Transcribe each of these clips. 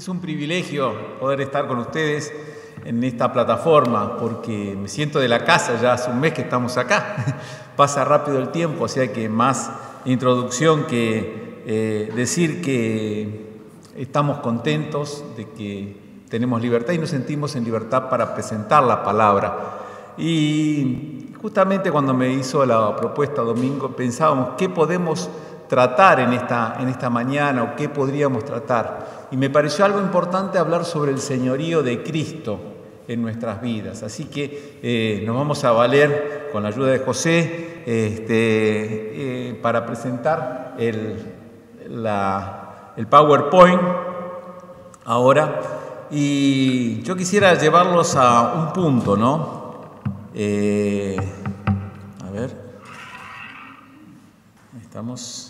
Es un privilegio poder estar con ustedes en esta plataforma, porque me siento de la casa, ya hace un mes que estamos acá. Pasa rápido el tiempo, o sea que más introducción que decir que estamos contentos de que tenemos libertad y nos sentimos en libertad para presentar la palabra. Y justamente cuando me hizo la propuesta Domingo, pensábamos qué podemos tratar en esta mañana o qué podríamos tratar. Y me pareció algo importante hablar sobre el señorío de Cristo en nuestras vidas. Así que nos vamos a valer con la ayuda de José para presentar el PowerPoint ahora. Y yo quisiera llevarlos a un punto, ¿no? A ver. Ahí estamos.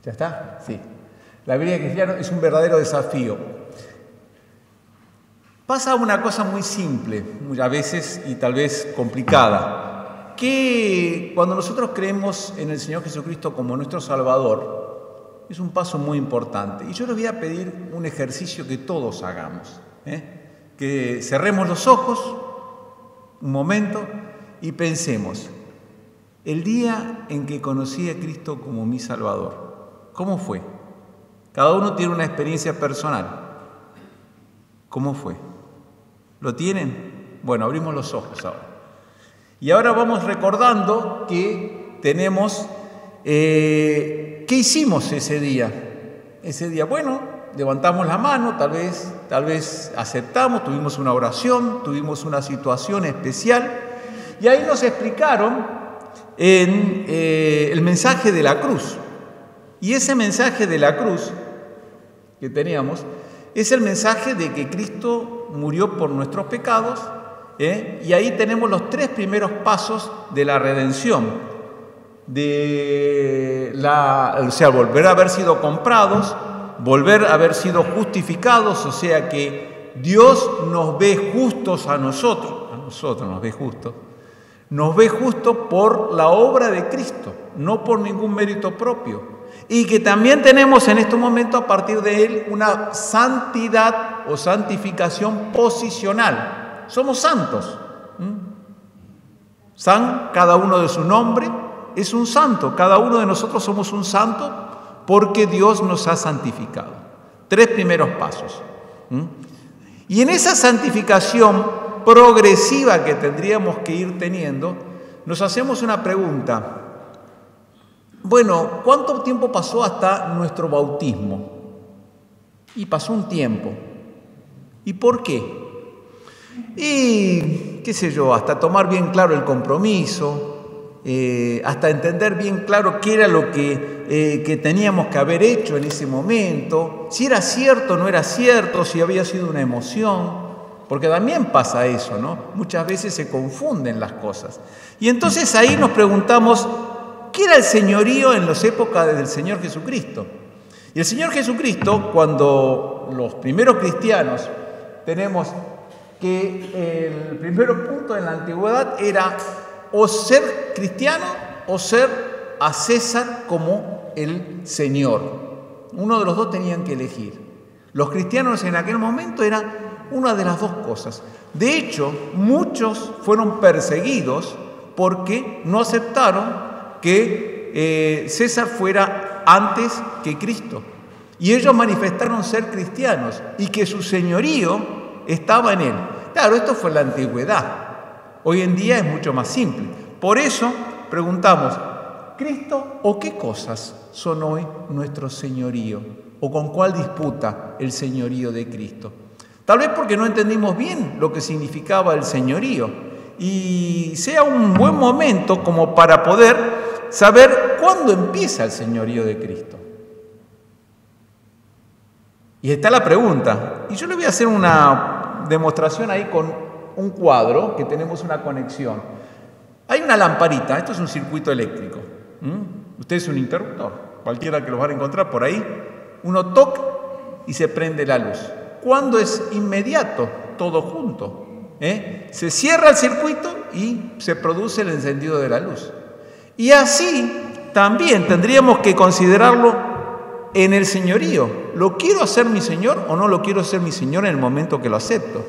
¿Ya está? Sí. La vida cristiana es un verdadero desafío. Pasa una cosa muy simple, muchas veces y tal vez complicada, que cuando nosotros creemos en el Señor Jesucristo como nuestro Salvador, es un paso muy importante. Y yo les voy a pedir un ejercicio que todos hagamos, que cerremos los ojos un momento y pensemos, el día en que conocí a Cristo como mi Salvador, ¿cómo fue? Cada uno tiene una experiencia personal. ¿Cómo fue? ¿Lo tienen? Bueno, abrimos los ojos ahora. Y ahora vamos recordando que tenemos... ¿qué hicimos ese día? Ese día, bueno, levantamos la mano, tal vez aceptamos, tuvimos una oración, tuvimos una situación especial. Y ahí nos explicaron el mensaje de la cruz. Y ese mensaje de la cruz que teníamos es el mensaje de que Cristo murió por nuestros pecados, y ahí tenemos los 3 primeros pasos de la redención, o sea, volver a haber sido comprados, volver a haber sido justificados, o sea que Dios nos ve justos a nosotros nos ve justos. Nos ve justos por la obra de Cristo, no por ningún mérito propio. Y que también tenemos en este momento a partir de Él una santidad o santificación posicional. Somos santos. Cada uno de su nombre es un santo. Cada uno de nosotros somos un santo porque Dios nos ha santificado. 3 primeros pasos. Y en esa santificación progresiva que tendríamos que ir teniendo, nos hacemos una pregunta. Bueno, ¿cuánto tiempo pasó hasta nuestro bautismo? Y pasó un tiempo. ¿Y por qué? Y, qué sé yo, hasta tomar bien claro el compromiso, hasta entender bien claro qué era lo que teníamos que haber hecho en ese momento, si era cierto o no era cierto, si había sido una emoción, porque también pasa eso, ¿no? Muchas veces se confunden las cosas. Y entonces ahí nos preguntamos, ¿qué era el señorío en las épocas del Señor Jesucristo? Y el Señor Jesucristo, cuando los primeros cristianos, tenemos que el primer punto en la antigüedad era o ser cristiano o ser a César como el Señor. Uno de los dos tenían que elegir. Los cristianos en aquel momento eran una de las dos cosas. De hecho, muchos fueron perseguidos porque no aceptaron que César fuera antes que Cristo. Y ellos manifestaron ser cristianos y que su señorío estaba en él. Claro, esto fue en la antigüedad. Hoy en día es mucho más simple. Por eso preguntamos, ¿Cristo o qué cosas son hoy nuestro señorío? ¿O con cuál disputa el señorío de Cristo? Tal vez porque no entendimos bien lo que significaba el señorío. Y sea un buen momento como para poder saber cuándo empieza el señorío de Cristo. Y está la pregunta. Y yo le voy a hacer una demostración ahí con un cuadro, que tenemos una conexión. Hay una lamparita, esto es un circuito eléctrico. Usted es un interruptor, cualquiera que lo van a encontrar por ahí. Uno toca y se prende la luz. ¿Cuándo es inmediato? Todo junto. Se cierra el circuito y se produce el encendido de la luz. Y así también tendríamos que considerarlo en el señorío. ¿Lo quiero hacer mi Señor o no lo quiero hacer mi Señor en el momento que lo acepto?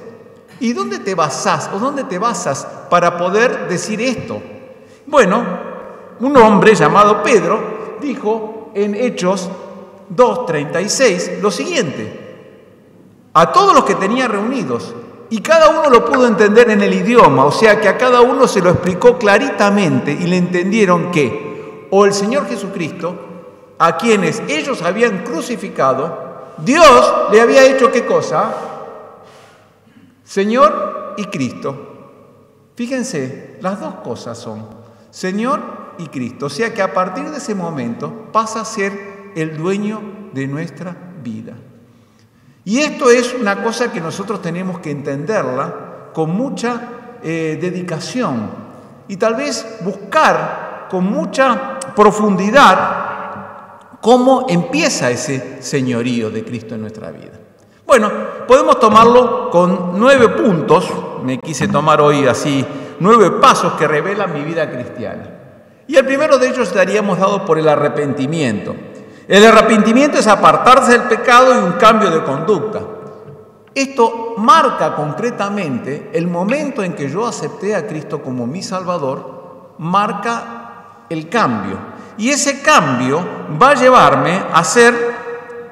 ¿Y dónde te basás o dónde te basas para poder decir esto? Bueno, un hombre llamado Pedro dijo en Hechos 2:36 lo siguiente: a todos los que tenía reunidos, y cada uno lo pudo entender en el idioma, o sea que a cada uno se lo explicó claritamente y le entendieron que o el Señor Jesucristo, a quienes ellos habían crucificado, Dios le había hecho ¿qué cosa? Señor y Cristo. Fíjense, las dos cosas son Señor y Cristo, o sea que a partir de ese momento pasa a ser el dueño de nuestra vida. Y esto es una cosa que nosotros tenemos que entenderla con mucha dedicación y tal vez buscar con mucha profundidad cómo empieza ese señorío de Cristo en nuestra vida. Bueno, podemos tomarlo con 9 puntos, me quise tomar hoy así 9 pasos que revelan mi vida cristiana. Y el primero de ellos estaríamos dado por el arrepentimiento. El arrepentimiento es apartarse del pecado y un cambio de conducta. Esto marca concretamente el momento en que yo acepté a Cristo como mi Salvador, marca el cambio. Y ese cambio va a llevarme a hacer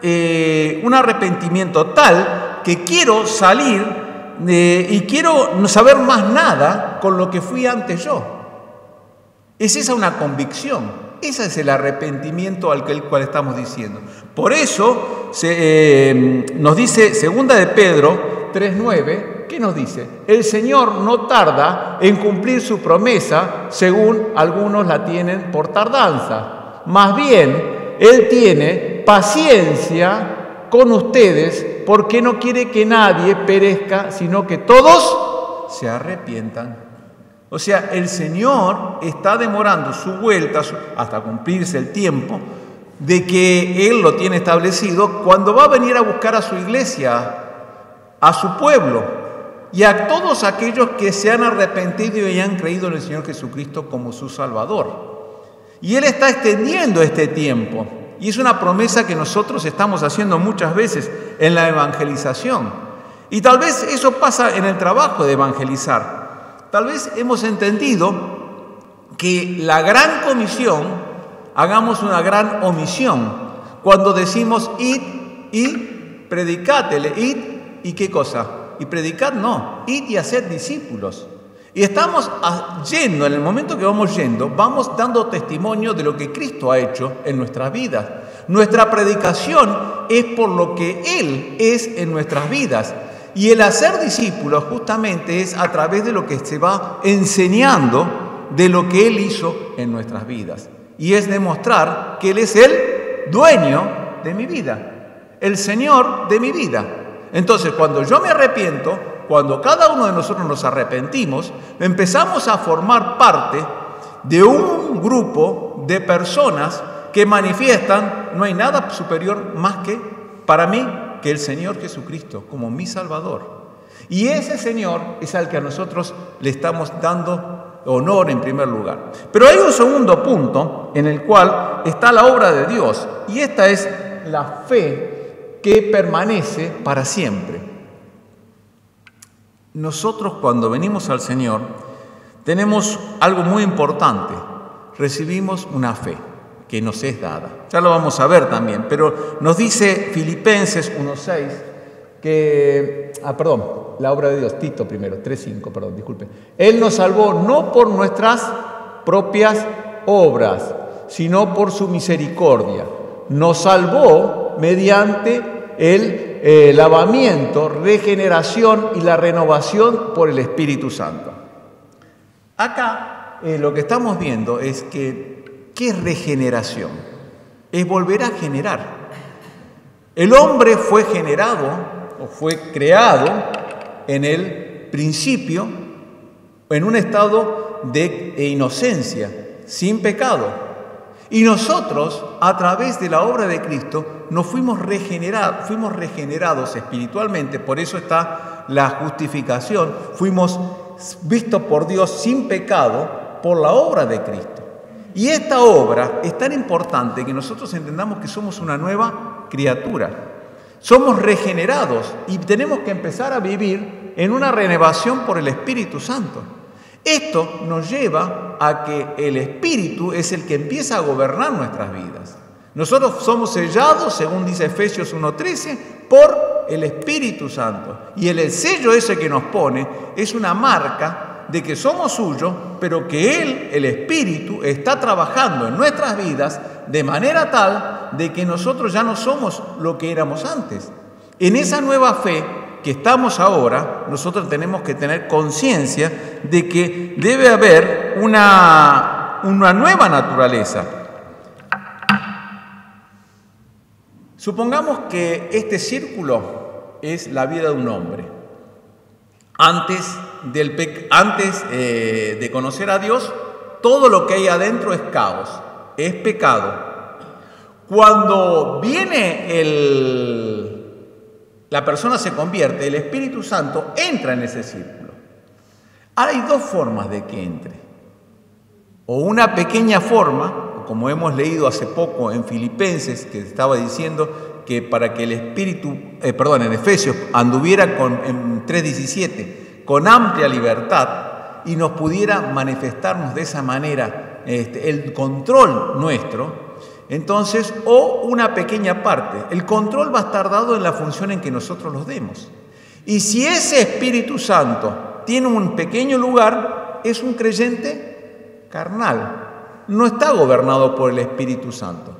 un arrepentimiento tal que quiero salir y quiero no saber más nada con lo que fui antes yo. Es esa una convicción. Ese es el arrepentimiento al cual estamos diciendo. Por eso nos dice 2 de Pedro 3:9, ¿qué nos dice? El Señor no tarda en cumplir su promesa, según algunos la tienen por tardanza. Más bien, Él tiene paciencia con ustedes porque no quiere que nadie perezca, sino que todos se arrepientan. O sea, el Señor está demorando su vuelta hasta cumplirse el tiempo de que Él lo tiene establecido cuando va a venir a buscar a su iglesia, a su pueblo y a todos aquellos que se han arrepentido y han creído en el Señor Jesucristo como su Salvador. Y Él está extendiendo este tiempo y es una promesa que nosotros estamos haciendo muchas veces en la evangelización. Y tal vez eso pasa en el trabajo de evangelizar. Tal vez hemos entendido que la gran comisión, hagamos una gran omisión cuando decimos id y predicad, id y qué cosa, y predicad no, id y haced discípulos. Y estamos yendo, en el momento que vamos yendo, vamos dando testimonio de lo que Cristo ha hecho en nuestras vidas. Nuestra predicación es por lo que Él es en nuestras vidas. Y el hacer discípulos justamente es a través de lo que se va enseñando de lo que Él hizo en nuestras vidas. Y es demostrar que Él es el dueño de mi vida, el Señor de mi vida. Entonces, cuando yo me arrepiento, cuando cada uno de nosotros nos arrepentimos, empezamos a formar parte de un grupo de personas que manifiestan, no hay nada superior más que, para mí, que el Señor Jesucristo como mi Salvador. Y ese Señor es al que a nosotros le estamos dando honor en primer lugar. Pero hay un segundo punto en el cual está la obra de Dios, y esta es la fe que permanece para siempre. Nosotros cuando venimos al Señor tenemos algo muy importante, recibimos una fe que nos es dada. Ya lo vamos a ver también, pero nos dice Filipenses 1:6 que, la obra de Dios, Tito primero, 3:5, disculpe. Él nos salvó no por nuestras propias obras, sino por su misericordia. Nos salvó mediante el lavamiento, regeneración y la renovación por el Espíritu Santo. Acá lo que estamos viendo es que ¿qué es regeneración? Es volver a generar. El hombre fue generado o fue creado en el principio en un estado de inocencia, sin pecado. Y nosotros, a través de la obra de Cristo, nos fuimos regenerados espiritualmente. Por eso está la justificación. Fuimos vistos por Dios sin pecado por la obra de Cristo. Y esta obra es tan importante que nosotros entendamos que somos una nueva criatura. Somos regenerados y tenemos que empezar a vivir en una renovación por el Espíritu Santo. Esto nos lleva a que el Espíritu es el que empieza a gobernar nuestras vidas. Nosotros somos sellados, según dice Efesios 1:13, por el Espíritu Santo. Y el sello ese que nos pone es una marca de que somos suyos, pero que Él, el Espíritu, está trabajando en nuestras vidas de manera tal de que nosotros ya no somos lo que éramos antes. En esa nueva fe que estamos ahora, nosotros tenemos que tener conciencia de que debe haber una nueva naturaleza. Supongamos que este círculo es la vida de un hombre. Antes de conocer a Dios, todo lo que hay adentro es caos, es pecado. Cuando viene la persona se convierte, el Espíritu Santo entra en ese círculo. Ahora hay dos formas de que entre. O una pequeña forma, como hemos leído hace poco en Filipenses, que estaba diciendo que para que el Espíritu, en Efesios, anduviera en 3:17, con amplia libertad y nos pudiera manifestarnos de esa manera el control nuestro, entonces, o una pequeña parte. El control va a estar dado en la función en que nosotros los demos. Y si ese Espíritu Santo tiene un pequeño lugar, es un creyente carnal. No está gobernado por el Espíritu Santo.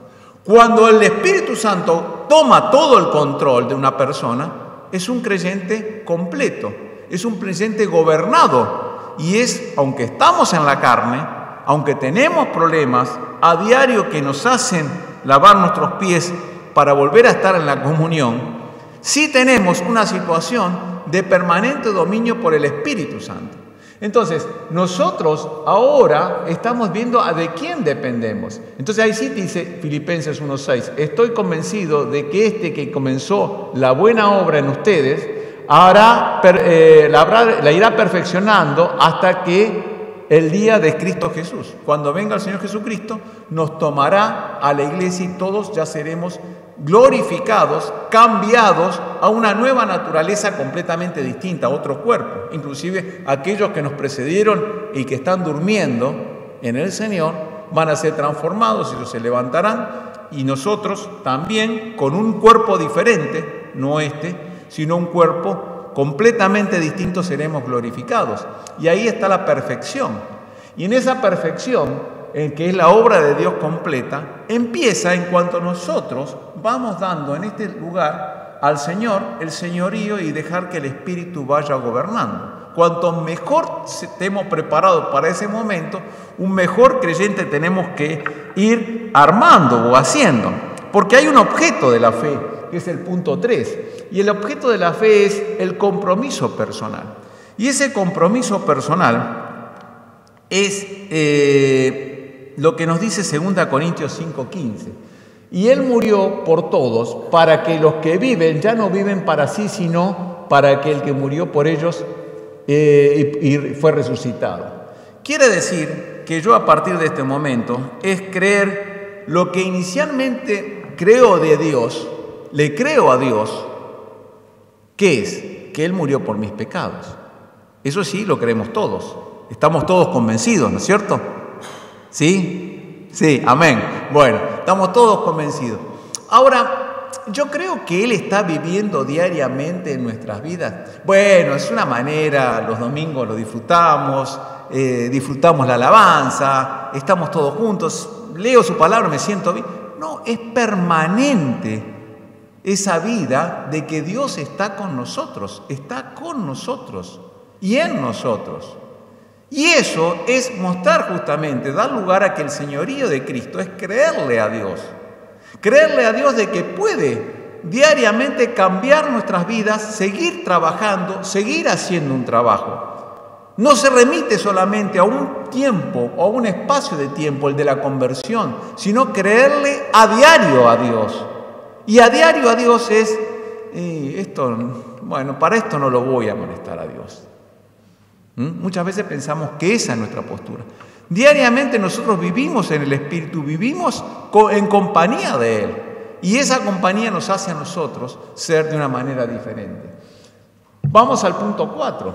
Cuando el Espíritu Santo toma todo el control de una persona, es un creyente completo, es un creyente gobernado. Y es, aunque estamos en la carne, aunque tenemos problemas a diario que nos hacen lavar nuestros pies para volver a estar en la comunión, sí tenemos una situación de permanente dominio por el Espíritu Santo. Entonces, nosotros ahora estamos viendo de quién dependemos. Entonces ahí sí dice Filipenses 1:6, estoy convencido de que este que comenzó la buena obra en ustedes, la irá perfeccionando hasta que el día de Cristo Jesús. Cuando venga el Señor Jesucristo, nos tomará a la iglesia y todos ya seremos glorificados, cambiados a una nueva naturaleza completamente distinta, a otro cuerpo. Inclusive aquellos que nos precedieron y que están durmiendo en el Señor van a ser transformados, ellos se levantarán y nosotros también con un cuerpo diferente, no sino un cuerpo completamente distinto seremos glorificados. Y ahí está la perfección. Y en esa perfección, que es la obra de Dios completa, empieza en cuanto nosotros vamos dando en este lugar al Señor el señorío y dejar que el Espíritu vaya gobernando. Cuanto mejor estemos preparados para ese momento, un mejor creyente tenemos que ir armando o haciendo. Porque hay un objeto de la fe, que es el punto 3. Y el objeto de la fe es el compromiso personal. Y ese compromiso personal es lo que nos dice 2 Corintios 5:15. Y Él murió por todos, para que los que viven ya no viven para sí, sino para aquel que murió por ellos y fue resucitado. Quiere decir que yo a partir de este momento es creer lo que inicialmente creo de Dios, le creo a Dios, ¿qué es? Que Él murió por mis pecados. Eso sí, lo creemos todos. Estamos todos convencidos, ¿no es cierto? ¿Sí? Sí, amén. Bueno, estamos todos convencidos. Ahora, yo creo que Él está viviendo diariamente en nuestras vidas. Bueno, es una manera, los domingos lo disfrutamos, disfrutamos la alabanza, estamos todos juntos, leo su palabra, me siento bien. No, es permanente esa vida de que Dios está con nosotros y en nosotros. Y eso es mostrar justamente, dar lugar a que el señorío de Cristo es creerle a Dios. Creerle a Dios de que puede diariamente cambiar nuestras vidas, seguir trabajando, seguir haciendo un trabajo. No se remite solamente a un tiempo o a un espacio de tiempo, el de la conversión, sino creerle a diario a Dios. Y a diario a Dios es, para esto no lo voy a molestar a Dios. Muchas veces pensamos que esa es nuestra postura. Diariamente nosotros vivimos en el Espíritu, vivimos en compañía de Él. Y esa compañía nos hace a nosotros ser de una manera diferente. Vamos al punto 4.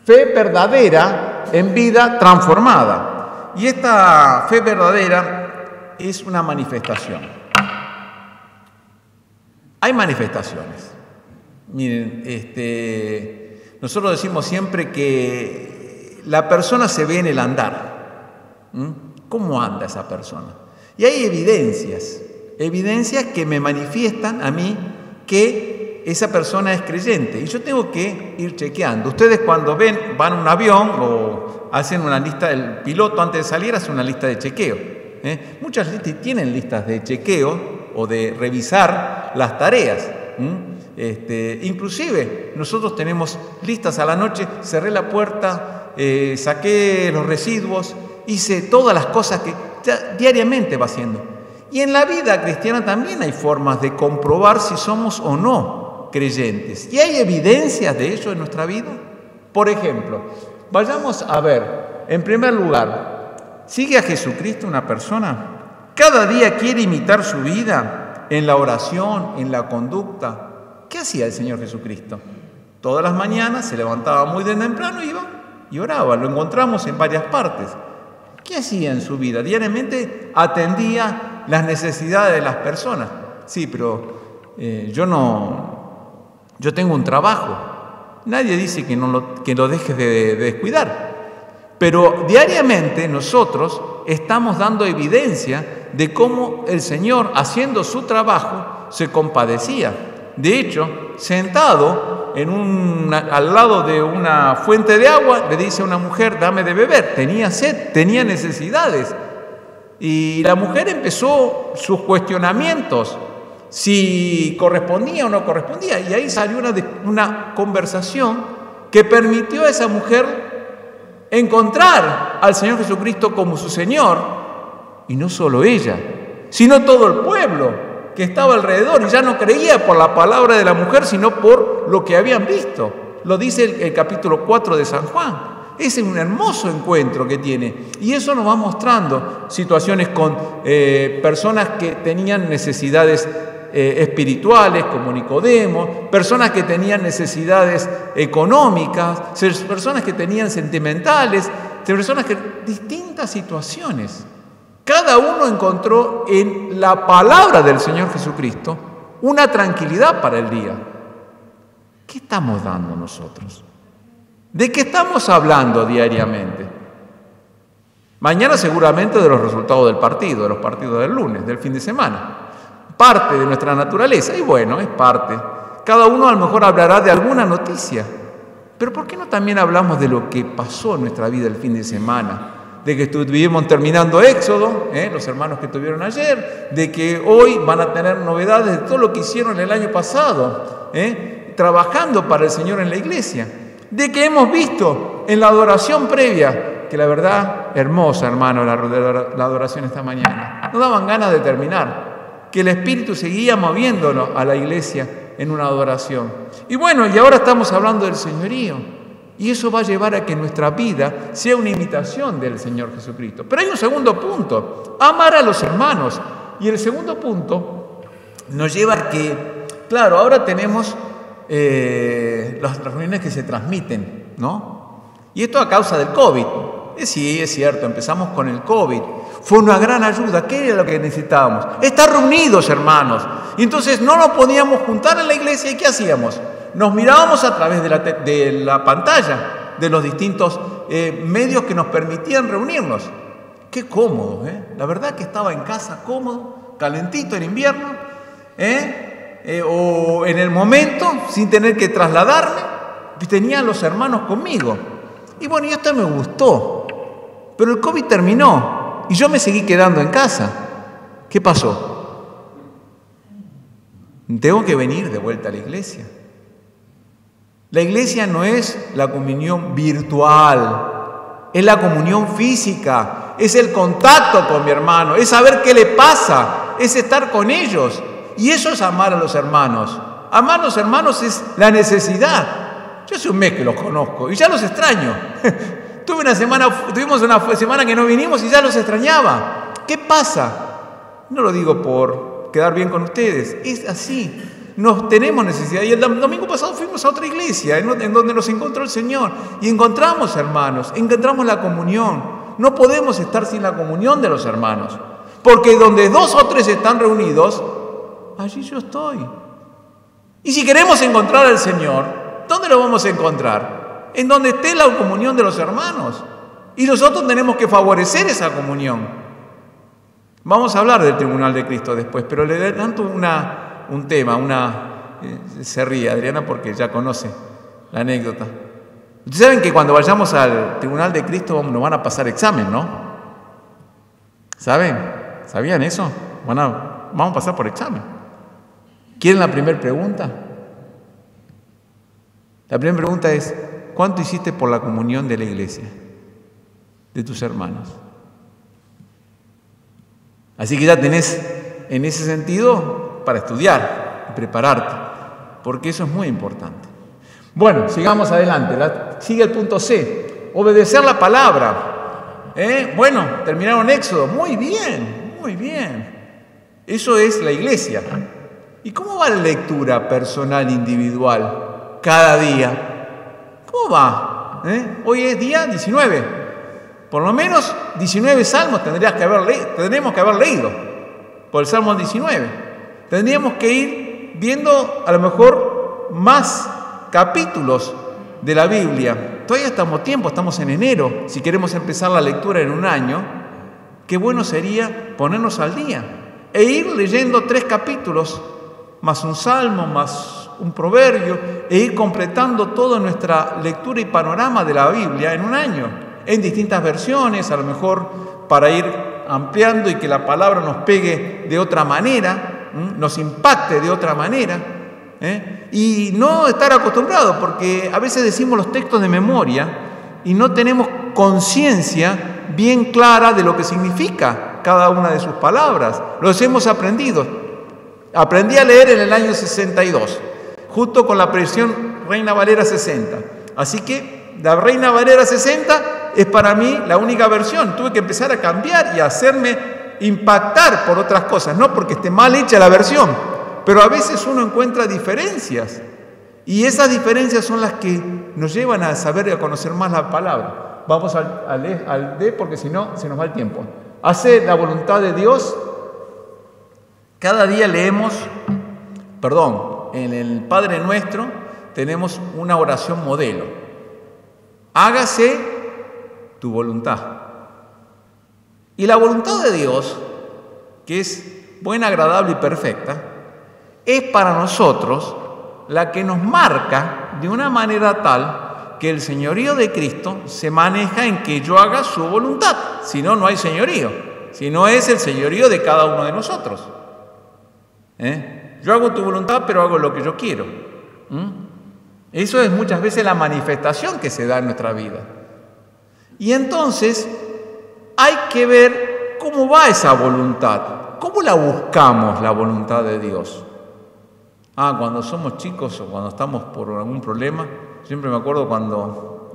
Fe verdadera en vida transformada. Y esta fe verdadera es una manifestación. Hay manifestaciones. Miren, nosotros decimos siempre que la persona se ve en el andar. ¿Cómo anda esa persona? Y hay evidencias que me manifiestan a mí que esa persona es creyente. Y yo tengo que ir chequeando. Ustedes cuando van a un avión o hacen una lista, el piloto antes de salir hace una lista de chequeo. Muchas tienen listas de chequeo o de revisar las tareas. Inclusive nosotros tenemos listas a la noche, cerré la puerta, saqué los residuos, hice todas las cosas que diariamente va haciendo. Y en la vida cristiana también hay formas de comprobar si somos o no creyentes. ¿Y hay evidencias de ello en nuestra vida? Por ejemplo, vayamos a ver, en primer lugar, ¿sigue a Jesucristo una persona? ¿Cada día quiere imitar su vida en la oración, en la conducta? ¿Qué hacía el Señor Jesucristo? Todas las mañanas se levantaba muy de temprano, iba y oraba. Lo encontramos en varias partes. ¿Qué hacía en su vida? Diariamente atendía las necesidades de las personas. Sí, pero yo tengo un trabajo. Nadie dice que lo dejes de descuidar. Pero diariamente nosotros estamos dando evidencia de cómo el Señor, haciendo su trabajo, se compadecía. De hecho, sentado al lado de una fuente de agua, le dice a una mujer, dame de beber. Tenía sed, tenía necesidades. Y la mujer empezó sus cuestionamientos, si correspondía o no correspondía. Y ahí salió una conversación que permitió a esa mujer encontrar al Señor Jesucristo como su Señor. Y no solo ella, sino todo el pueblo que estaba alrededor, y ya no creía por la palabra de la mujer, sino por lo que habían visto. Lo dice el capítulo 4 de San Juan. Es un hermoso encuentro que tiene. Y eso nos va mostrando situaciones con personas que tenían necesidades espirituales, como Nicodemo, personas que tenían necesidades económicas, personas que tenían sentimentales, personas que distintas situaciones. Cada uno encontró en la palabra del Señor Jesucristo una tranquilidad para el día. ¿Qué estamos dando nosotros? ¿De qué estamos hablando diariamente? Mañana seguramente de los resultados del partido, de los partidos del lunes, del fin de semana. Parte de nuestra naturaleza, y bueno, es parte. Cada uno a lo mejor hablará de alguna noticia. Pero ¿por qué no también hablamos de lo que pasó en nuestra vida el fin de semana? De que estuvimos terminando Éxodo, los hermanos que tuvieron ayer, de que hoy van a tener novedades de todo lo que hicieron el año pasado, trabajando para el Señor en la iglesia, de que hemos visto en la adoración previa, que la verdad, hermosa hermano, la adoración esta mañana, no daban ganas de terminar, que el Espíritu seguía moviéndonos a la iglesia en una adoración. Y bueno, y ahora estamos hablando del señorío. Y eso va a llevar a que nuestra vida sea una imitación del Señor Jesucristo. Pero hay un segundo punto, amar a los hermanos. Y el segundo punto nos lleva a que, claro, ahora tenemos las reuniones que se transmiten, ¿no? Y esto a causa del COVID. Sí, es cierto, empezamos con el COVID. Fue una gran ayuda. ¿Qué era lo que necesitábamos? Estar reunidos, hermanos. Y entonces no nos podíamos juntar en la iglesia. ¿Y qué hacíamos? Nos mirábamos a través de la pantalla, de los distintos medios que nos permitían reunirnos. Qué cómodo, La verdad que estaba en casa cómodo, calentito en invierno, o en el momento, sin tener que trasladarme, tenía a los hermanos conmigo. Y bueno, y esto me gustó. Pero el COVID terminó y yo me seguí quedando en casa. ¿Qué pasó? Tengo que venir de vuelta a la iglesia. La iglesia no es la comunión virtual, es la comunión física, es el contacto con mi hermano, es saber qué le pasa, es estar con ellos. Y eso es amar a los hermanos. Amar a los hermanos es la necesidad Yo hace un mes que los conozco y ya los extraño. Tuvimos una semana que no vinimos y ya los extrañaba. ¿Qué pasa? No lo digo por quedar bien con ustedes, es así. Nos tenemos necesidad. Y el domingo pasado fuimos a otra iglesia en donde nos encontró el Señor. Y encontramos hermanos, encontramos la comunión. No podemos estar sin la comunión de los hermanos. Porque donde 2 o 3 están reunidos, allí yo estoy. Y si queremos encontrar al Señor, ¿dónde lo vamos a encontrar? En donde esté la comunión de los hermanos. Y nosotros tenemos que favorecer esa comunión. Vamos a hablar del tribunal de Cristo después, pero le adelanto un tema, se ríe Adriana porque ya conoce la anécdota. Ustedes saben que cuando vayamos al tribunal de Cristo nos van a pasar examen, ¿no? ¿Saben? ¿Sabían eso? Vamos a pasar por examen. ¿Quieren la primera pregunta? La primera pregunta es, ¿cuánto hiciste por la comunión de la iglesia? De tus hermanos. Así que ya tenés en ese sentido para estudiar y prepararte, porque eso es muy importante. Bueno, sigamos adelante. Sigue el punto C, obedecer la palabra. Bueno, terminaron Éxodo. Muy bien, muy bien. Eso es la iglesia. ¿Y cómo va la lectura personal individual cada día? ¿Cómo va? Hoy es día 19. Por lo menos 19 salmos tenemos que haber leído por el Salmo 19. Tendríamos que ir viendo a lo mejor más capítulos de la Biblia. Todavía estamos a tiempo, estamos en enero. Si queremos empezar la lectura en un año, qué bueno sería ponernos al día e ir leyendo 3 capítulos, más un salmo, más un proverbio, e ir completando toda nuestra lectura y panorama de la Biblia en un año. En distintas versiones, a lo mejor para ir ampliando y que la palabra nos pegue de otra manera, nos impacte de otra manera, y no estar acostumbrados, porque a veces decimos los textos de memoria y no tenemos conciencia bien clara de lo que significa cada una de sus palabras. Los hemos aprendido. Aprendí a leer en el año 62, justo con la versión Reina Valera 60. Así que la Reina Valera 60 es para mí la única versión. Tuve que empezar a cambiar y a hacerme impactar por otras cosas, no porque esté mal hecha la versión, pero a veces uno encuentra diferencias y esas diferencias son las que nos llevan a saber y a conocer más la palabra. Vamos al D porque si no se nos va el tiempo. Hace la voluntad de Dios. Cada día leemos, en el Padre Nuestro tenemos una oración modelo. Hágase tu voluntad. Y la voluntad de Dios, que es buena, agradable y perfecta, es para nosotros la que nos marca de una manera tal que el señorío de Cristo se maneja en que yo haga su voluntad. Si no, no hay señorío. Si no es el señorío de cada uno de nosotros. Yo hago tu voluntad, pero hago lo que yo quiero. Eso es muchas veces la manifestación que se da en nuestra vida. Y entonces hay que ver cómo va esa voluntad. ¿Cómo la buscamos, la voluntad de Dios? Cuando somos chicos o cuando estamos por algún problema, siempre me acuerdo cuando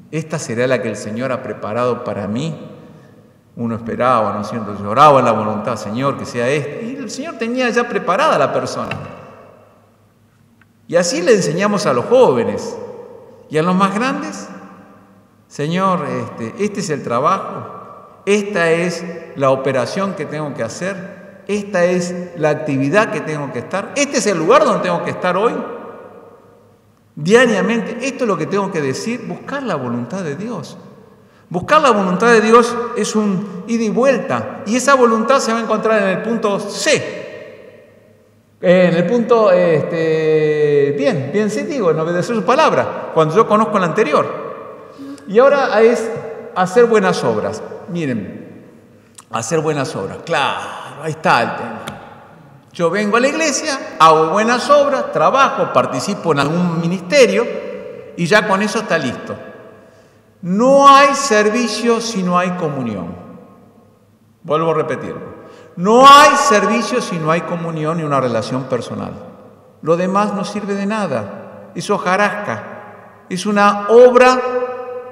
esta será la que el Señor ha preparado para mí. Uno esperaba, ¿no es cierto? Lloraba en la voluntad, Señor, que sea esta. Y el Señor tenía ya preparada a la persona. Y así le enseñamos a los jóvenes. Y a los más grandes, Señor, este es el trabajo, esta es la operación que tengo que hacer, esta es la actividad que tengo que estar, este es el lugar donde tengo que estar hoy. Diariamente, esto es lo que tengo que decir, buscar la voluntad de Dios. Buscar la voluntad de Dios es un ida y vuelta, y esa voluntad se va a encontrar en el punto C. En el punto, bien sí digo, en obedecer su palabra, cuando yo conozco la anterior. Y ahora es hacer buenas obras. Miren, hacer buenas obras, claro, ahí está el tema. Yo vengo a la iglesia, hago buenas obras, trabajo, participo en algún ministerio y ya con eso está listo. No hay servicio si no hay comunión. Vuelvo a repetirlo. No hay servicio si no hay comunión y una relación personal. Lo demás no sirve de nada. Es hojarasca. Es una obra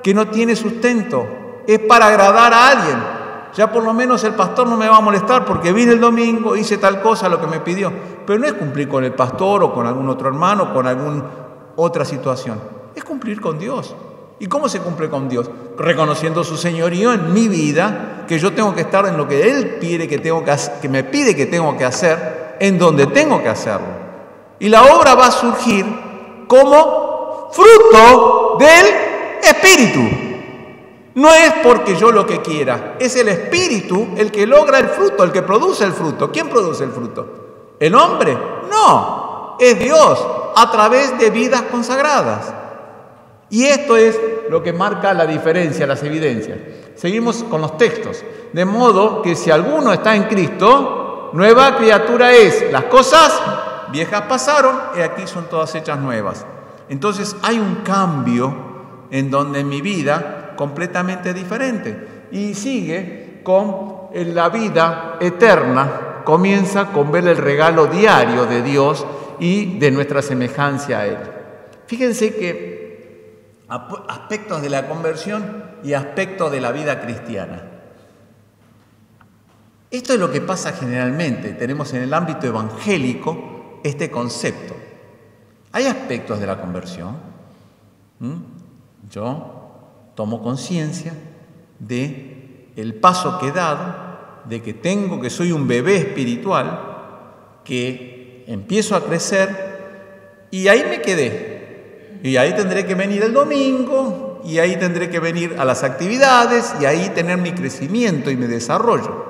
que no tiene sustento. Es para agradar a alguien. Ya por lo menos el pastor no me va a molestar porque vine el domingo, hice tal cosa, lo que me pidió. Pero no es cumplir con el pastor o con algún otro hermano o con alguna otra situación. Es cumplir con Dios. ¿Y cómo se cumple con Dios? Reconociendo su señorío en mi vida, que yo tengo que estar en lo que Él pide que me pide que tengo que hacer, en donde tengo que hacerlo. Y la obra va a surgir como fruto del Espíritu. No es porque yo lo que quiera, es el Espíritu el que logra el fruto, el que produce el fruto. ¿Quién produce el fruto? ¿El hombre? No, es Dios a través de vidas consagradas. Y esto es lo que marca la diferencia, las evidencias. Seguimos con los textos. De modo que si alguno está en Cristo, nueva criatura es. Las cosas viejas pasaron y aquí son todas hechas nuevas. Entonces hay un cambio en donde mi vida completamente diferente. Y sigue con la vida eterna. Comienza con ver el regalo diario de Dios y de nuestra semejanza a Él. Fíjense que aspectos de la conversión y aspectos de la vida cristiana. Esto es lo que pasa generalmente. Tenemos en el ámbito evangélico este concepto. Hay aspectos de la conversión. Yo tomo conciencia de el paso que he dado, de que soy un bebé espiritual, que empiezo a crecer y ahí me quedé. Y ahí tendré que venir el domingo, y ahí tendré que venir a las actividades, y ahí tener mi crecimiento y mi desarrollo.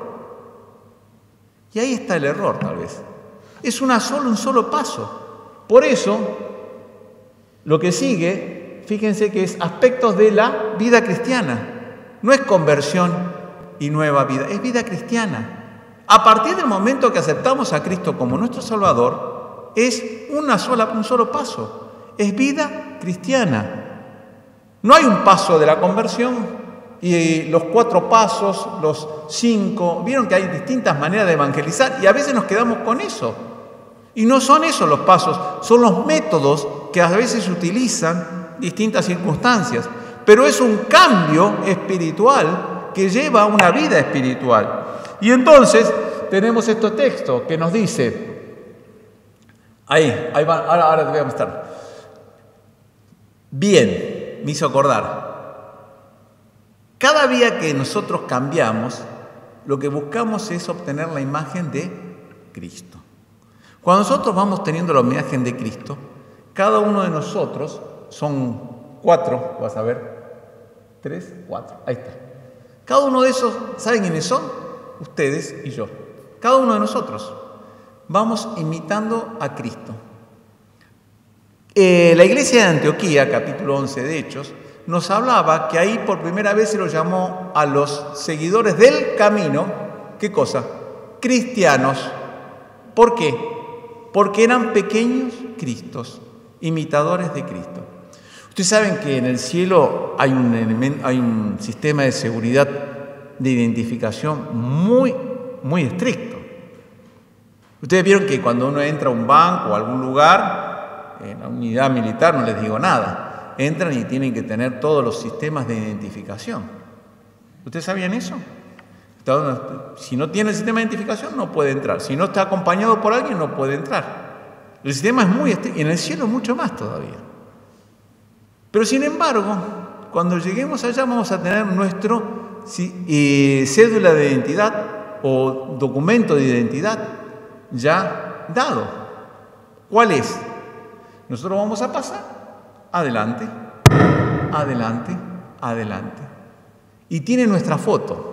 Y ahí está el error, tal vez. Es un solo paso. Por eso, lo que sigue, fíjense que es aspectos de la vida cristiana. No es conversión y nueva vida, es vida cristiana. A partir del momento que aceptamos a Cristo como nuestro Salvador, es un solo paso. Es vida cristiana. No hay un paso de la conversión y los 4 pasos, los 5. Vieron que hay distintas maneras de evangelizar y a veces nos quedamos con eso. Y no son esos los pasos, son los métodos que a veces se utilizan en distintas circunstancias. Pero es un cambio espiritual que lleva a una vida espiritual. Y entonces tenemos este texto que nos dice, ahí va, ahora te voy a mostrar. Bien, me hizo acordar. Cada día que nosotros cambiamos, lo que buscamos es obtener la imagen de Cristo. Cuando nosotros vamos teniendo la imagen de Cristo, cada uno de nosotros, son 4, vas a ver, 3, 4, ahí está. Cada uno de esos, ¿saben quiénes son? Ustedes y yo. Cada uno de nosotros vamos imitando a Cristo. La iglesia de Antioquía, capítulo 11 de Hechos, nos hablaba que ahí por primera vez se lo llamó a los seguidores del camino, ¿qué cosa? Cristianos. ¿Por qué? Porque eran pequeños Cristos, imitadores de Cristo. Ustedes saben que en el cielo hay un sistema de seguridad de identificación muy, muy estricto. Ustedes vieron que cuando uno entra a un banco o a algún lugar, en la unidad militar, no les digo nada, entran y tienen que tener todos los sistemas de identificación. ¿Ustedes sabían eso? Si no tiene el sistema de identificación, no puede entrar. Si no está acompañado por alguien, no puede entrar. El sistema es muy estricto, y en el cielo mucho más todavía. Pero sin embargo, cuando lleguemos allá vamos a tener nuestro cédula de identidad o documento de identidad ya dado. ¿Cuál es? Nosotros vamos a pasar adelante, adelante, adelante. Y tiene nuestra foto.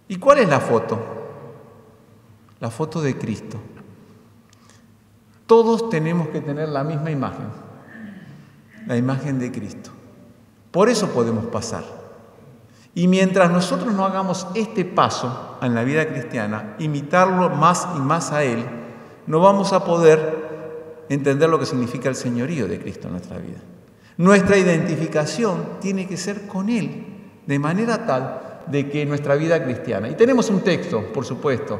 ¿Y cuál es la foto? La foto de Cristo. Todos tenemos que tener la misma imagen, la imagen de Cristo. Por eso podemos pasar. Y mientras nosotros no hagamos este paso en la vida cristiana, imitarlo más y más a Él, no vamos a poder entender lo que significa el señorío de Cristo en nuestra vida. Nuestra identificación tiene que ser con Él, de manera tal de que nuestra vida cristiana. Y tenemos un texto, por supuesto.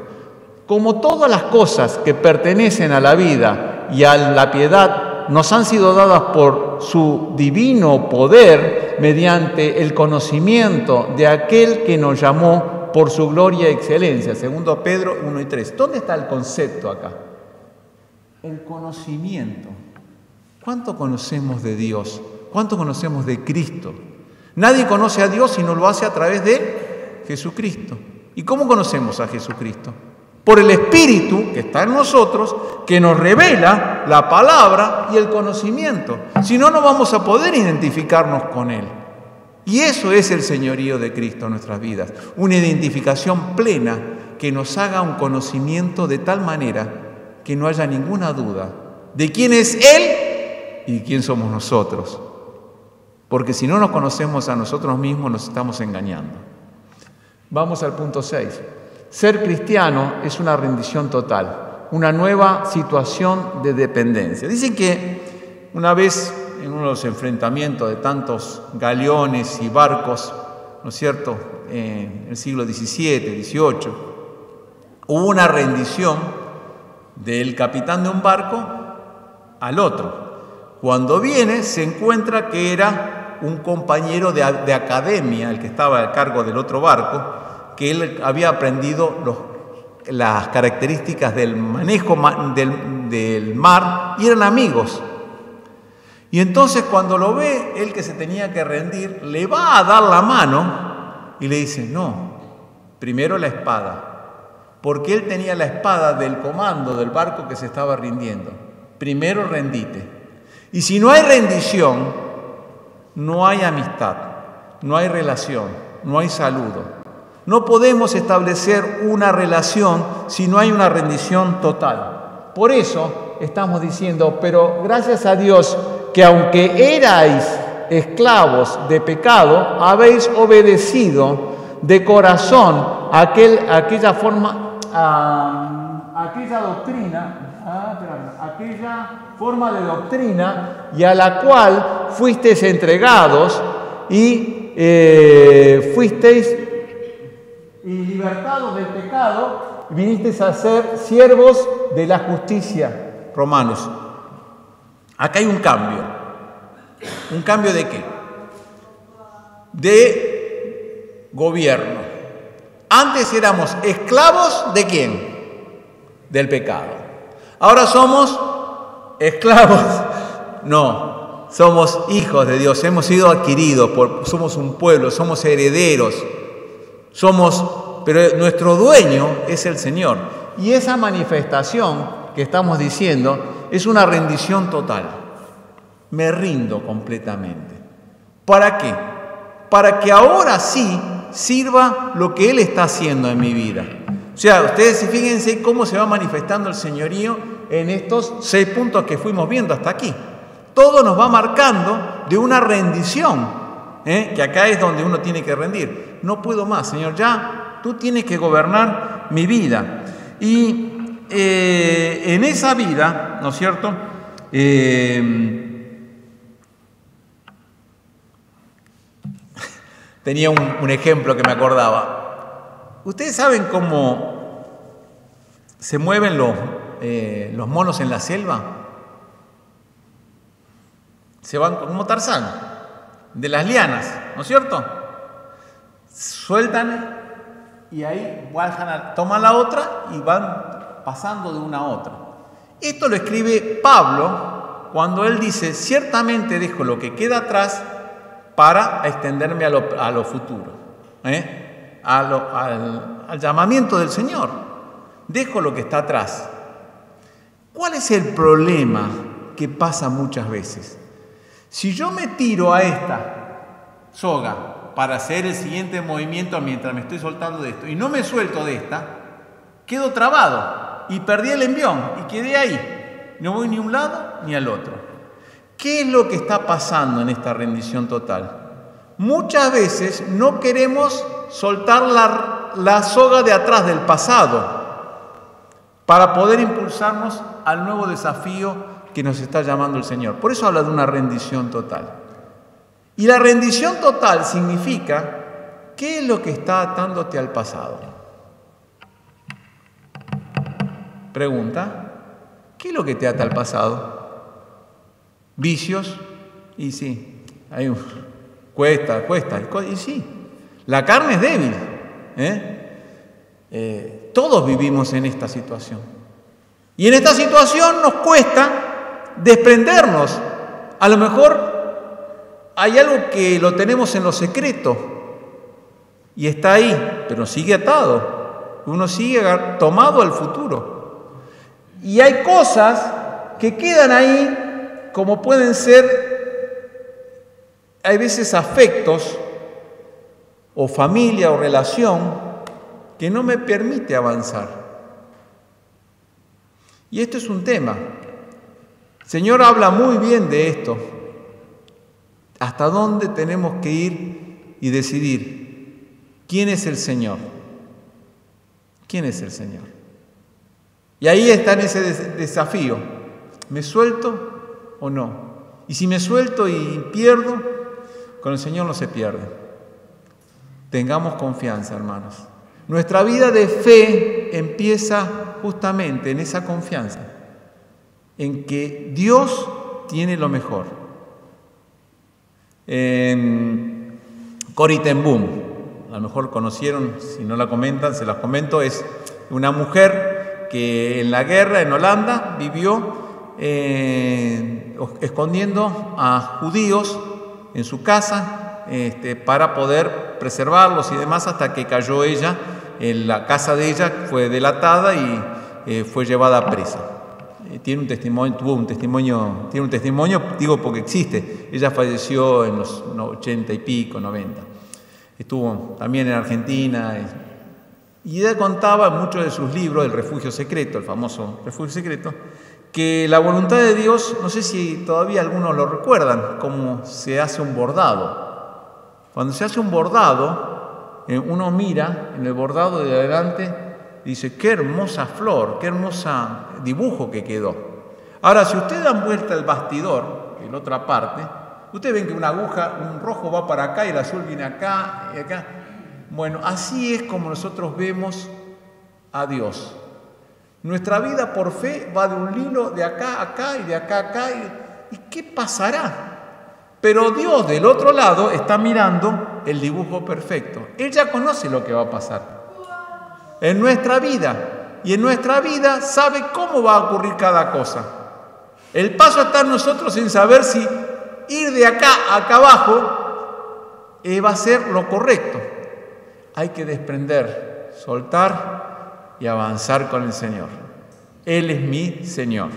Como todas las cosas que pertenecen a la vida y a la piedad nos han sido dadas por por su divino poder mediante el conocimiento de aquel que nos llamó por su gloria y excelencia. Segundo Pedro 1 y 3. ¿Dónde está el concepto acá? El conocimiento. ¿Cuánto conocemos de Dios? ¿Cuánto conocemos de Cristo? Nadie conoce a Dios si no lo hace a través de Jesucristo. ¿Y cómo conocemos a Jesucristo? Por el Espíritu que está en nosotros, que nos revela la palabra y el conocimiento. Si no, no vamos a poder identificarnos con Él. Y eso es el señorío de Cristo en nuestras vidas. Una identificación plena que nos haga un conocimiento de tal manera que no haya ninguna duda de quién es Él y quién somos nosotros. Porque si no nos conocemos a nosotros mismos, nos estamos engañando. Vamos al punto 6. Ser cristiano es una rendición total, una nueva situación de dependencia. Dicen que una vez en uno de los enfrentamientos de tantos galeones y barcos, ¿no es cierto?, en el siglo XVII, XVIII, hubo una rendición del capitán de un barco al otro. Cuando viene, se encuentra que era un compañero de academia, el que estaba a cargo del otro barco, que él había aprendido las características del manejo del mar y eran amigos. Y entonces cuando lo ve, él que se tenía que rendir, le va a dar la mano y le dice, no, primero la espada, porque él tenía la espada del comando del barco que se estaba rindiendo. Primero rendite. Y si no hay rendición, no hay amistad, no hay relación, no hay saludo. No podemos establecer una relación si no hay una rendición total. Por eso estamos diciendo, pero gracias a Dios que aunque erais esclavos de pecado, habéis obedecido de corazón aquella forma de doctrina y a la cual fuisteis entregados y fuisteis y libertados del pecado, vinisteis a ser siervos de la justicia. Romanos. Acá hay un cambio. ¿Un cambio de qué? De gobierno. Antes éramos esclavos ¿de quién? Del pecado. Ahora somos esclavos. No, somos hijos de Dios. Hemos sido adquiridos, somos un pueblo, somos herederos. Pero nuestro dueño es el Señor. Y esa manifestación que estamos diciendo es una rendición total. Me rindo completamente. ¿Para qué? Para que ahora sí sirva lo que Él está haciendo en mi vida. O sea, ustedes fíjense cómo se va manifestando el señorío en estos 6 puntos que fuimos viendo hasta aquí. Todo nos va marcando de una rendición. Que acá es donde uno tiene que rendir. No puedo más, Señor, ya tú tienes que gobernar mi vida. Y en esa vida, ¿no es cierto?, tenía un ejemplo que me acordaba. ¿Ustedes saben cómo se mueven los monos en la selva? Se van como Tarzán, de las lianas, ¿no es cierto? Sueltan y ahí toman la otra y van pasando de una a otra. Esto lo escribe Pablo cuando él dice, ciertamente dejo lo que queda atrás para extenderme a lo futuro, al llamamiento del Señor. Dejo lo que está atrás. ¿Cuál es el problema que pasa muchas veces? Si yo me tiro a esta soga para hacer el siguiente movimiento mientras me estoy soltando de esto y no me suelto de esta, quedo trabado y perdí el envión y quedé ahí. No voy ni a un lado ni al otro. ¿Qué es lo que está pasando en esta rendición total? Muchas veces no queremos soltar la soga de atrás del pasado para poder impulsarnos al nuevo desafío que nos está llamando el Señor. Por eso habla de una rendición total. Y la rendición total significa, ¿qué es lo que está atándote al pasado? Pregunta, ¿qué es lo que te ata al pasado? Vicios, Y sí, cuesta. Y sí, la carne es débil. Todos vivimos en esta situación. Y en esta situación nos cuesta desprendernos. A lo mejor hay algo que lo tenemos en lo secreto y está ahí, pero sigue atado. Uno sigue tomado al futuro. Y hay cosas que quedan ahí, como pueden ser, hay veces afectos o familia o relación que no me permite avanzar. Y esto es un tema. El Señor habla muy bien de esto. ¿Hasta dónde tenemos que ir y decidir quién es el Señor? ¿Quién es el Señor? Y ahí está en ese desafío. ¿Me suelto o no? Y si me suelto y pierdo, con el Señor no se pierde. Tengamos confianza, hermanos. Nuestra vida de fe empieza justamente en esa confianza, en que Dios tiene lo mejor. Corrie ten Boom, a lo mejor conocieron, si no la comentan, se las comento, es una mujer que en la guerra en Holanda vivió escondiendo a judíos en su casa para poder preservarlos y demás, hasta que cayó ella. En la casa de ella fue delatada y fue llevada presa. Tiene un testimonio, digo porque existe. Ella falleció en los 80 y pico, 90. Estuvo también en Argentina. Y ella contaba en muchos de sus libros, El Refugio Secreto, el famoso Refugio Secreto, que la voluntad de Dios, no sé si todavía algunos lo recuerdan, cómo se hace un bordado. Cuando se hace un bordado, uno mira en el bordado de adelante y dice, qué hermosa flor, qué hermosa dibujo que quedó. Ahora, si ustedes dan vuelta el bastidor, en la otra parte, ustedes ven que una aguja, un rojo va para acá y el azul viene acá y acá. Bueno, así es como nosotros vemos a Dios. Nuestra vida por fe va de un hilo de acá a acá y de acá a acá. ¿Y qué pasará? Pero Dios del otro lado está mirando el dibujo perfecto. Él ya conoce lo que va a pasar en nuestra vida. Y en nuestra vida sabe cómo va a ocurrir cada cosa. El paso está en nosotros en saber si ir de acá a acá abajo va a ser lo correcto. Hay que desprender, soltar y avanzar con el Señor. Él es mi Señor.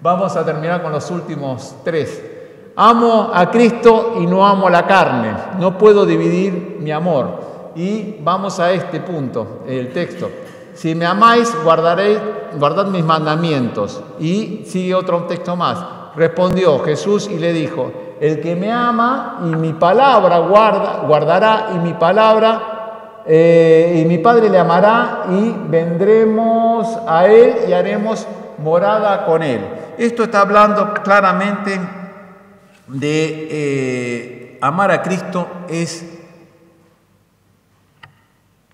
Vamos a terminar con los últimos 3. Amo a Cristo y no amo a la carne. No puedo dividir mi amor. Y vamos a este punto, el texto. Si me amáis, guardad mis mandamientos. Y sigue otro texto más. Respondió Jesús y le dijo, el que me ama y mi palabra guardará y mi palabra, y mi Padre le amará y vendremos a él y haremos morada con él. Esto está hablando claramente de amar a Cristo es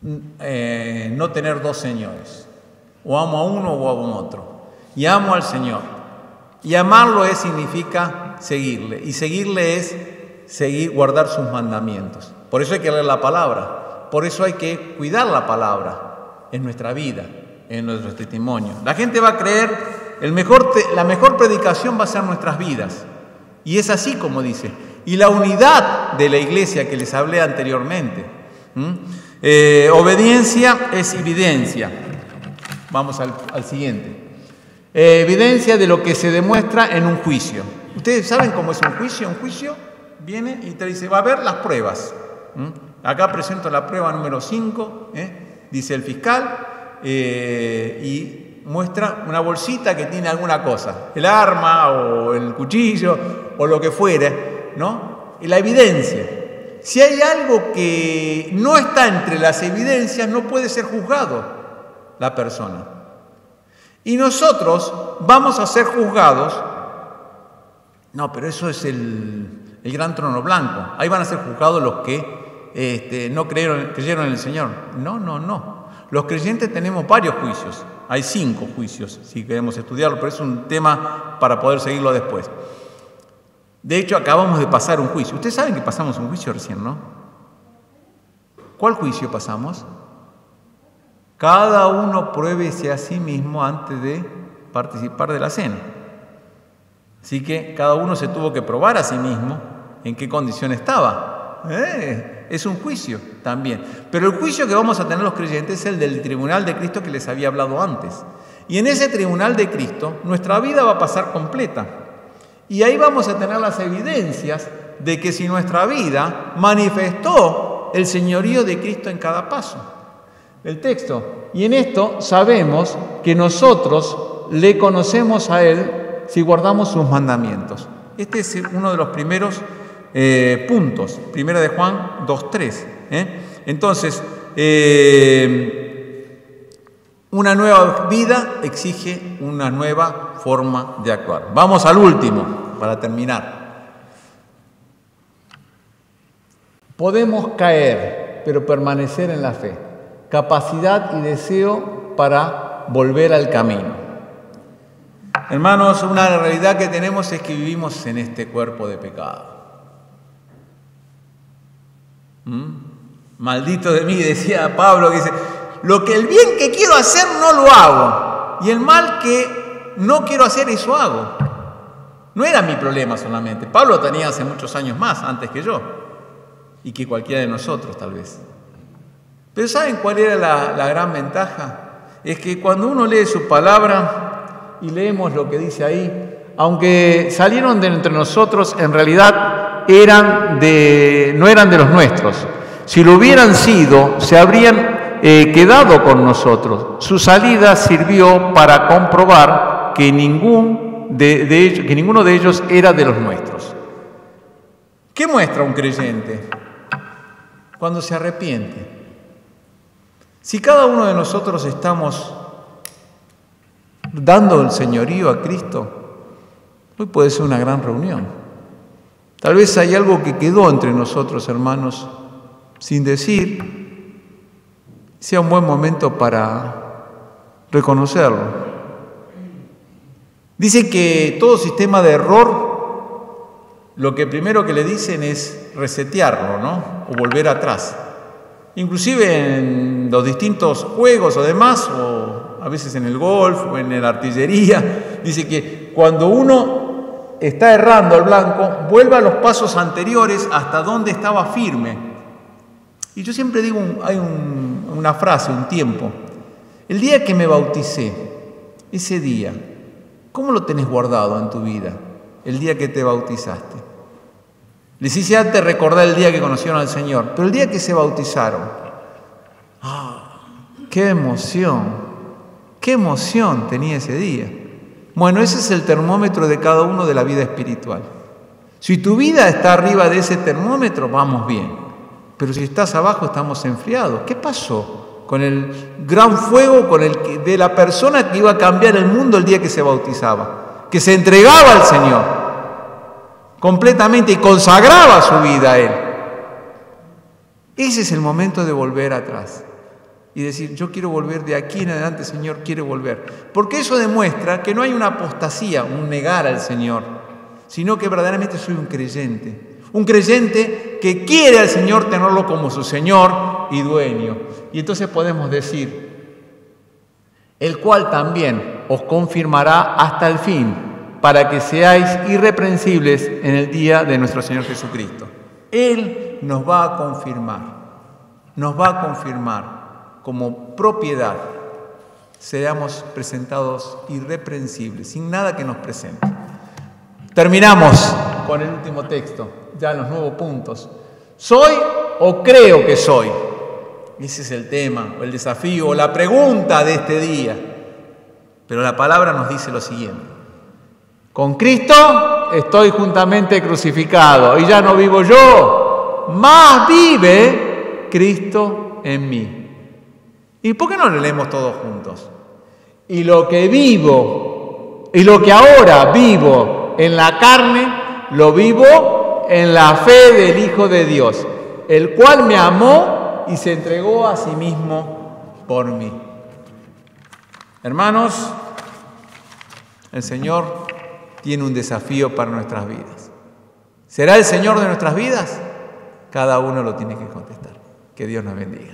no tener dos señores, o amo a uno o amo a otro, y amo al Señor, y amarlo significa seguirle, y seguirle es guardar sus mandamientos. Por eso hay que leer la palabra, por eso hay que cuidar la palabra en nuestra vida, en nuestro testimonio. La gente va a creer, la mejor predicación va a ser nuestras vidas. Y es así como dice. Y la unidad de la iglesia que les hablé anteriormente. Obediencia es evidencia. Vamos al siguiente. Evidencia de lo que se demuestra en un juicio. ¿Ustedes saben cómo es un juicio? Un juicio viene y te dice, va a haber las pruebas. Acá presento la prueba número 5, dice el fiscal, y muestra una bolsita que tiene alguna cosa, el arma o el cuchillo o lo que fuere, ¿no? Y la evidencia. Si hay algo que no está entre las evidencias, no puede ser juzgado la persona. Y nosotros vamos a ser juzgados. No, pero eso es el gran trono blanco. Ahí van a ser juzgados los que no creyeron en el Señor. No. Los creyentes tenemos varios juicios. Hay 5 juicios, si queremos estudiarlo, pero es un tema para poder seguirlo después. De hecho, acabamos de pasar un juicio. Ustedes saben que pasamos un juicio recién, ¿no? ¿Cuál juicio pasamos? Cada uno pruébese a sí mismo antes de participar de la cena. Así que cada uno se tuvo que probar a sí mismo en qué condición estaba. Es un juicio también. Pero el juicio que vamos a tener los creyentes es el del tribunal de Cristo que les había hablado antes. Y en ese tribunal de Cristo, nuestra vida va a pasar completa. Y ahí vamos a tener las evidencias de que si nuestra vida manifestó el señorío de Cristo en cada paso. El texto. Y en esto sabemos que nosotros le conocemos a Él si guardamos sus mandamientos. Este es uno de los primeros puntos. Primera de Juan 2:3. Entonces, una nueva vida exige una nueva forma de actuar. Vamos al último, para terminar. Podemos caer, pero permanecer en la fe. Capacidad y deseo para volver al camino. Hermanos, una realidad que tenemos es que vivimos en este cuerpo de pecado. Maldito de mí, decía Pablo, que dice, el bien que quiero hacer no lo hago, y el mal que no quiero hacer, eso hago. No era mi problema solamente. Pablo tenía hace muchos años más, antes que yo, y que cualquiera de nosotros tal vez. Pero ¿saben cuál era la gran ventaja? Es que cuando uno lee su palabra y leemos lo que dice ahí, aunque salieron de entre nosotros, en realidad no eran de los nuestros. Si lo hubieran sido, se habrían quedado con nosotros. Su salida sirvió para comprobar que ninguno de ellos era de los nuestros. ¿Qué muestra un creyente? Cuando se arrepiente. Si cada uno de nosotros estamos dando el señorío a Cristo, hoy puede ser una gran reunión. Tal vez hay algo que quedó entre nosotros, hermanos, sin decir, sea un buen momento para reconocerlo. Dice que todo sistema de error, lo que primero que le dicen es resetearlo, ¿no? O volver atrás. Inclusive en los distintos juegos o demás, o a veces en el golf o en la artillería, dice que cuando uno está errando al blanco, vuelve a los pasos anteriores hasta donde estaba firme. Y yo siempre digo, hay una frase, un tiempo. El día que me bauticé, ese día, ¿cómo lo tenés guardado en tu vida? El día que te bautizaste. Les hice antes recordar el día que conocieron al Señor, pero el día que se bautizaron, ¡qué emoción tenía ese día! Bueno, ese es el termómetro de cada uno de la vida espiritual. Si tu vida está arriba de ese termómetro, vamos bien, pero si estás abajo, estamos enfriados. ¿Qué pasó con el gran fuego de la persona que iba a cambiar el mundo el día que se bautizaba? Que se entregaba al Señor completamente y consagraba su vida a Él. Ese es el momento de volver atrás y decir, yo quiero volver de aquí en adelante, Señor, quiero volver. Porque eso demuestra que no hay una apostasía, un negar al Señor, sino que verdaderamente soy un creyente que quiere al Señor tenerlo como su Señor y dueño. Y entonces podemos decir, el cual también os confirmará hasta el fin, para que seáis irreprensibles en el día de nuestro Señor Jesucristo. Él nos va a confirmar como propiedad, seamos presentados irreprensibles, sin nada que nos presente. Terminamos con el último texto, ya en los 9 puntos. ¿Soy o creo que soy? Ese es el tema, o el desafío, o la pregunta de este día. Pero la palabra nos dice lo siguiente. Con Cristo estoy juntamente crucificado y ya no vivo yo, mas vive Cristo en mí. ¿Y por qué no lo leemos todos juntos? Y lo que vivo, y lo que ahora vivo en la carne, lo vivo en la fe del Hijo de Dios, el cual me amó y se entregó a sí mismo por mí. Hermanos, el Señor tiene un desafío para nuestras vidas. ¿Será el Señor de nuestras vidas? Cada uno lo tiene que contestar. Que Dios nos bendiga.